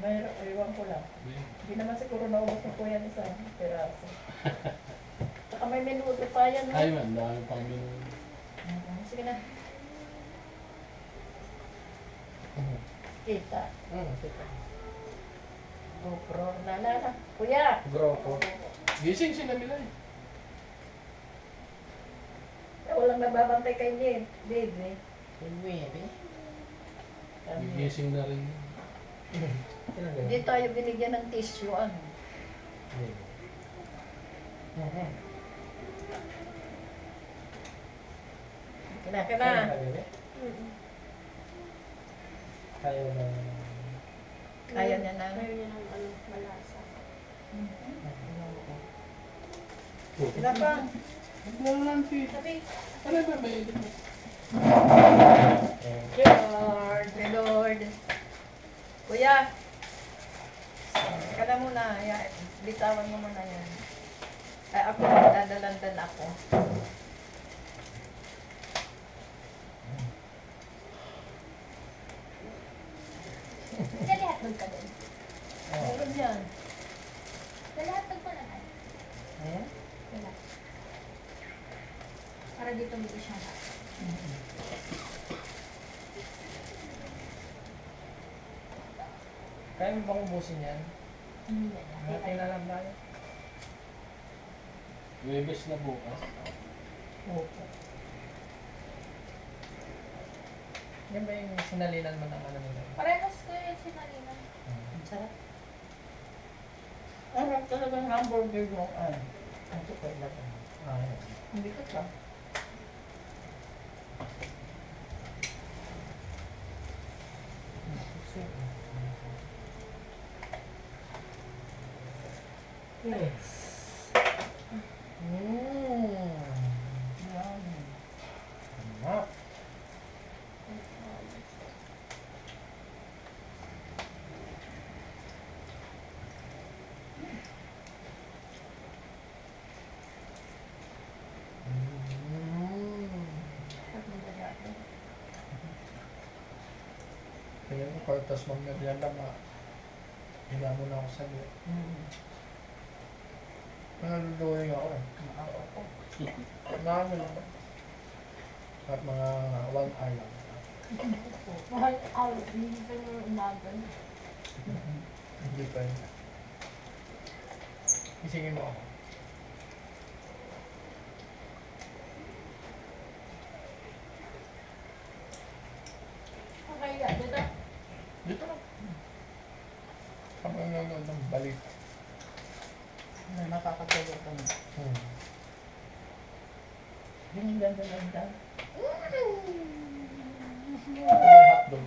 Mayroon, iwan ko lang. Hindi naman siguro naubos na po yan isang peraso. Saka may menudo pa yan. No? Ay man, dami pang menu. Sige na. Kita. Kita. GoPro. Na. Kuya! Gropo. Gising sila nila eh. Walang nagbabantay kay Nid. Baby. Pwede. Gigising na rin. Hindi tayo binigyan ng tissue. Ano? Kina. Kaya na. Ayaw niya na. Ayaw niya ng malasa. Kina pa. Ano lang si... Sabi. Ano ba may edit mo? Lord. Kuya. Ka na muna. Bitawan mo muna yan. Ay, ako, dadalandan ako. Kalihatag ka din. Meron yan. Kalihatag pa naman. Ayan. Wala. Para dito may siya na. Kaya mo bang ubusin yan? Hindi. Natin na lang tayo. Webes na bukas. Opo. Yan ba yung sinalinan mo ng ano nila? Parehas ko yung sinalina. Ang sarap. Ano talagang hamburger yung ano. Ang tukay lang. Hindi ko pa. Kaya mo, kortos mong naglalaman. Higa mo na ako sa liyo. Nalululoy ako eh. Marami lang. At mga 1 hour lang. Mahal out. Hindi pa yung umagan. Hindi pa yun. Isingin mo ako. Okay, dito. Dito lang. Kapag nanonood ng balik. Na nakakatulog ka na. Yung ganda lang dyan. Hotdog.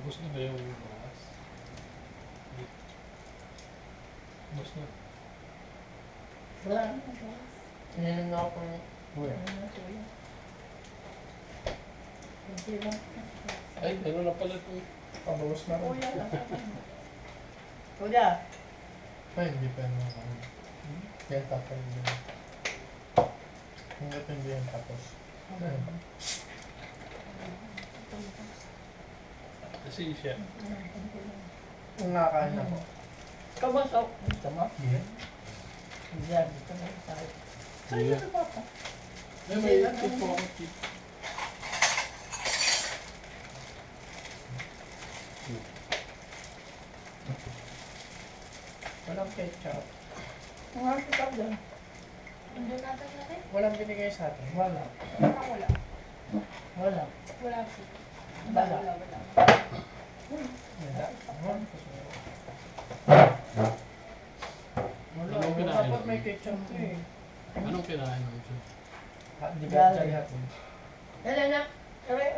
Ubus na ba yung bukas? Ubus na. Wala na. Ininom na ako ng buhay. Hindi lang. Ay, ano na pala ito? Pabawas na rin. Kuya lang. Kuya. Ay, hindi pa yun ako. Yan tapos yun. Hanggat hindi yan tapos. Kasi siya. Kung nakakain ako. Kabasok. Tama? Yeah. Diyan. Dito na tayo. Ay, Yeah. ano ba pa? Ay, may tip po ako tip. Walang ketchup. Ang harap ka dyan. Hindi natin natin. Walang binigay sa atin. Wala. Wala. Wala. Wala po. Wala. Wala. Wala. Wala. Anong kinain Dapat mo? may ketchup to eh. Anong kinain mo siya? Hindi ka Galing. dyan hapon. Dali na. Aray.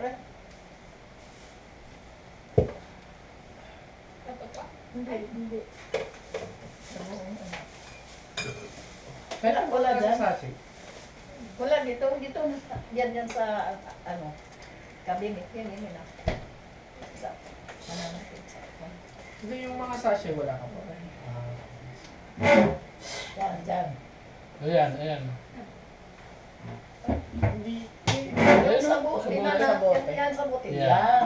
Ito pa. Hindi. Kailan Wala ka dyan. sa sasi? Wala dito. Yan sa, ano, cabinet. Yan na. Sa, ano natin sa, Hindi yung mga sachet wala ka pa. Dyan. Ayan. Hindi. Yung sabo, Sabo. dinala. yan sa botella. Yeah.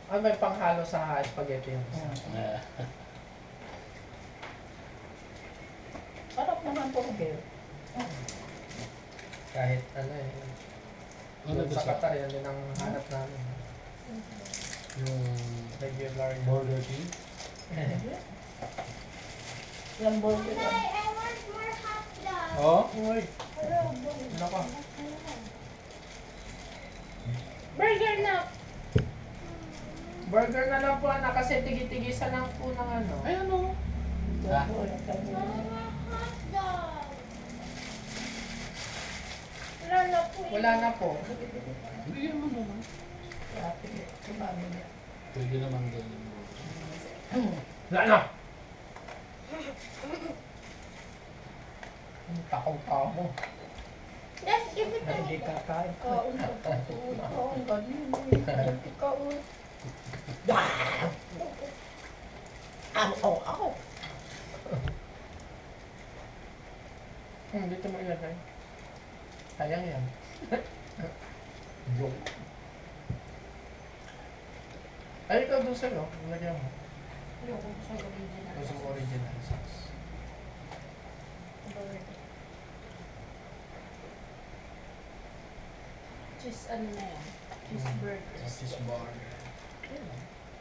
Ay, may panghalo sa spaghetti yung isa. Ah. Sarap naman po, Bill. Kahit ano eh. Ano Yung ba sa sa Qatar, yan din ang hanap namin. yung Regular yun. Burger King? Yung burger yan. I want more hot dogs. Oh? Uy. Ano ka? Burger na! Burger na lang po anak kasi tigi-tigisan lang po ng ano. Ay, ano? Ah. No more hot dogs. Wala na po eh. Wala na po. Bigyan mo naman. Pwede naman ganyan. Wala na! Takaw-takaw mo. Just give it to Hindi me. kakain ka. Ang galing. Ikaw. Aw. Dito mo ilagay. Sayang yan. Joke. Ay, ikaw doon sa'yo. Ilagay mo. Ayoko sa original. Gusto mo original sauce. Cheese ano na yan? Cheeseburger. Cheese bar. Yan.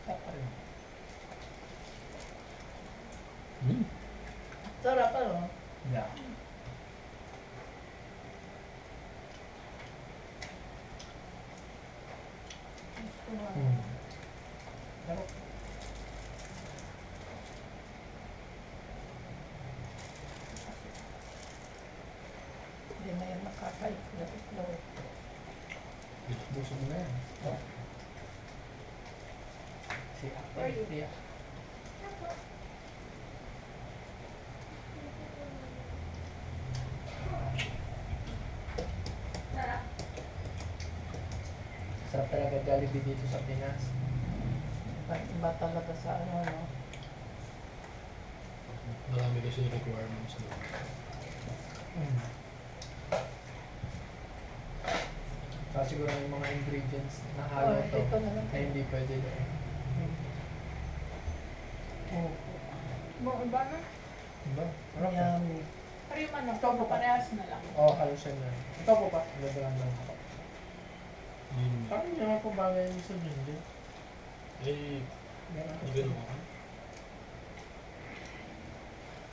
Saka rin. Sarap ano? Yeah. Gusto mo. Pero, Hindi na yan nakakain. buso mo na yan. Siya. Where you? Siya. Sarap. Sarap talaga Jollibee dito sa Pinas. Iba talaga sa ano, no? Marami kasi requirements na. Kasi siguro yung mga ingredients na halo to Ito na lang. na hindi pwede doon. Mo iba na? Diba? Sarap na. Yummy. Pero yung ano, tofu parehas na lang. Oo, halos yan na. Ito po pa. Lagalan lang ako. Yun. Parang hindi naman po bagay yung sa ginger. Eh, hindi ganun ako.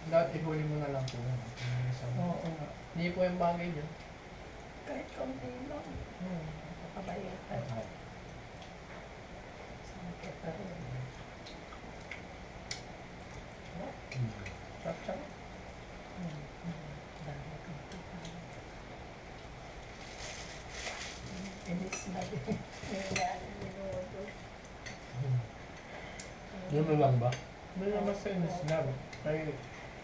Dapat ihuli mo na lang po yan. Oo nga. Hindi po yung bagay dyan. Kahit konti lang. Kabayatan. Sakit pa rin. Chop-chop. Inis na din. Yun na lang ba? Hindi naman sa inis lang. Ay,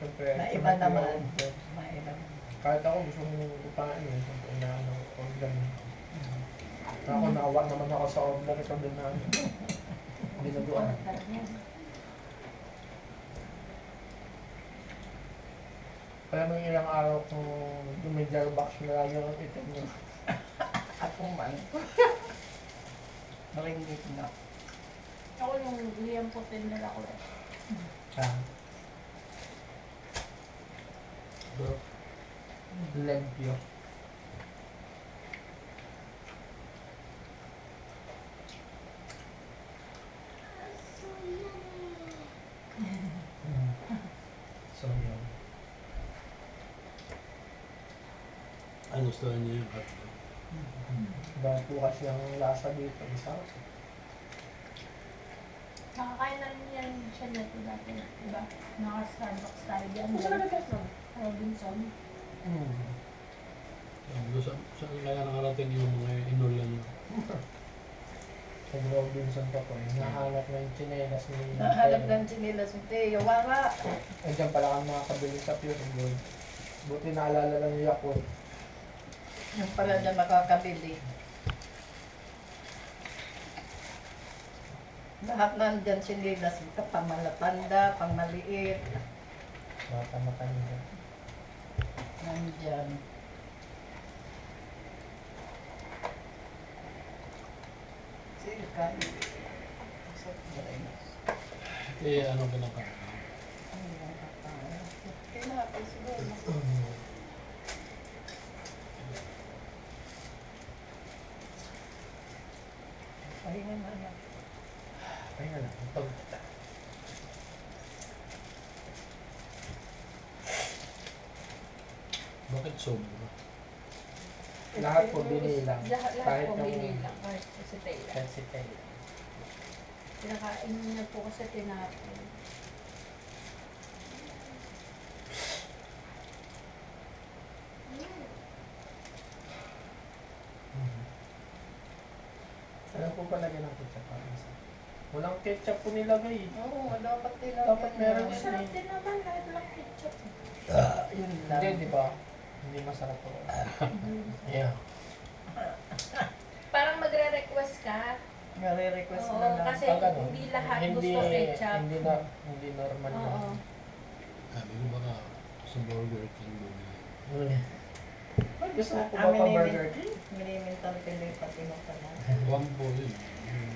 siyempre. Maiba naman. Maiba naman. Kahit ako gusto kong upain eh. Siyempre, inaano ko. Organ. Ako naawa naman ako sa organ. Sabi na ano. Binuduan. Kaya may ilang araw kung may jar box na lagi ang itim nyo. Ako man. Maringgit na. Ako yung Liam Putin nila ko. Ah, Bro, lempio. So yummy. So yun. ano gusto niya yung hotdog? Dahil po kasi ang lasa dito. Isa. Nakakain na rin yan siya neto dati. Diba? Naka-Starbucks tayo dyan. Robinson. Saan kaya nakarating yung mga inulan nyo? Sa Robinson pa po. Nahanap na yung chinelas ni... Nahalap ng chinilas ni Teo. Wala. Ay, dyan pala kang makakabili sa Pure Gold. Buti naalala lang yung Yakult. Yung pala dyan makakabili. Lahat nandyan chinilas. Pangmalatanda, pangmaliit. Mata-mata niya. Nandyan. Ikain. Sa rin. Eh, ano kinakain? Kinapay siguro. Pahinga na yan. Pahinga lang. Pag Bakit sobra? lahat po binilang. Lahat Kahit po yung- binilang. Kahit si Taylor. Kahit si Tay. Pinakain niya po kasi tinapon. Ano po palagyan ng ketchup para sa? Walang ketchup po nilagay. Oo, dapat nila. Dapat meron yan. yan. Sarap din naman kahit lang ketchup. Yun lang. Hindi, di ba? Hindi masarap po. Yeah. Parang magre-request ka. Nare-request Oo, na lang. kasi Pag ano, hindi lahat hindi, gusto ketchup. Hindi normal na. Oo. Sabi ko baka sa Burger King bumili. Ay, gusto mo po ba Amin pa din. Burger King? Minimintan pili pati mo ka na. One po yun. Yung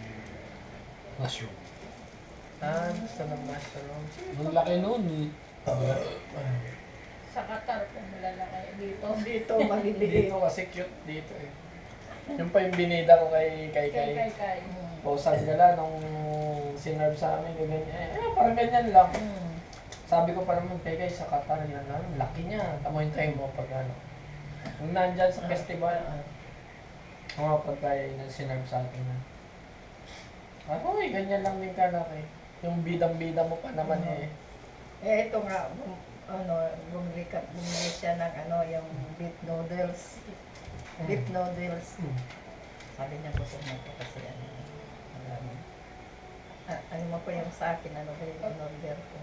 mushroom. Ah, gusto ng mushroom. Ang laki noon eh. Sa Qatar po malalaki dito. Dito, maliliit. Dito kasi cute dito eh. Yung pa yung binida ko kay Kay. Pausan nila nung sinerve sa amin, ganyan. Parang ganyan lang. Sabi ko pa naman, kay sa Qatar, yan lang. Laki niya. Tamuhin tayo mo pag ano. Nung nandyan sa festival, mga pagkain na sinerve sa atin na. Ako ganyan lang din kalaki. Yung bidang-bida mo pa naman eh. Eh, ito nga, bumili siya ng yung beef noodles. Beef noodles. Sabi niya gusto mo ito kasi marami. Ano mo po yung sa akin, ano ba yung in-order ko?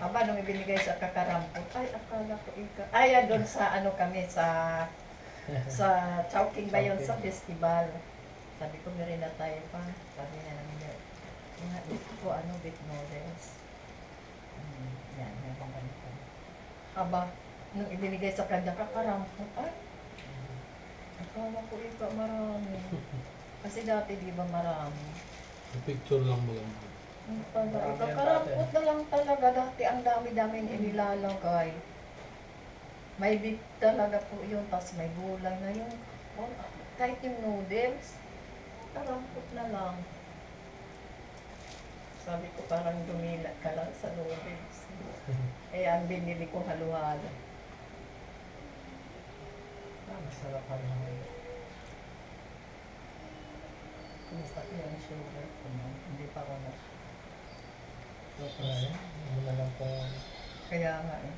Aba, nung ibinigay sa kakarampot, ay, akala ko doon sa kami, sa Chowking ba yun, sa festival. Sabi ko, meron na tayo pa. Sabi niya namin, ito po, beef noodles. Yan, meron ganito. Aba, nung ibinigay sa kanya, kakarampot, ay, akala ko ito marami. Kasi dati di ba marami? Yung picture lang mo lang. Marami yan Kakarampot na lang talaga. Dati ang dami-dami inilalagay. May beef talaga po yun. Tapos may gulay na yung kahit yung noodles. Kakarampot na lang. Sabi ko parang dumila ka lang sa noodles. Eh ang binili ko halo-halo. Masarap ka naman. Kumusta ko yung sugar ko na? Hindi pa ako na. Ay, ano na lang po. Kaya nga eh.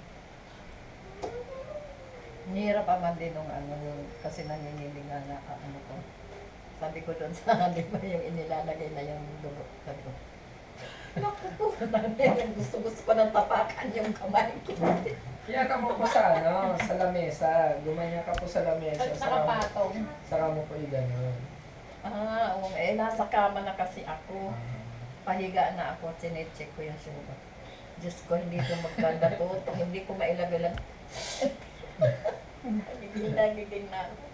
Nihirap naman din nung yung kasi nanginginig nga na ko. Sabi ko doon sa di ba yung inilalagay na yung dugo. Sabi ko, naku po, yung gusto ko ng tapakan yung kamay ko. Kaya ka mo po sa sa lamesa. Gumanya ka po sa lamesa. At nakapatong. Saka mo po i-ganon. Nasa kama na kasi ako. Pahiga na ako, chinecheck ko yung sugar. Diyos ko, hindi ko magkanda po. Hindi ko mailagay lang. Nagiging na ako.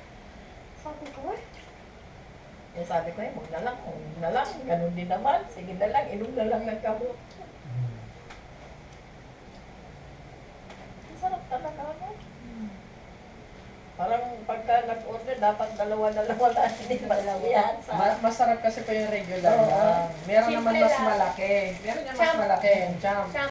Sabi ko, sabi ko, huwag na lang. Ganun din naman. Sige na lang, inom na lang ng kamot. Ang sarap talaga, no? Parang pagka nag-order, dapat dalawa-dalawa lang. Hindi masaya. Masarap kasi po yung regular Oo. lang. Meron naman Simple mas lang. malaki. Meron yung mas Champ. malaki. Champ.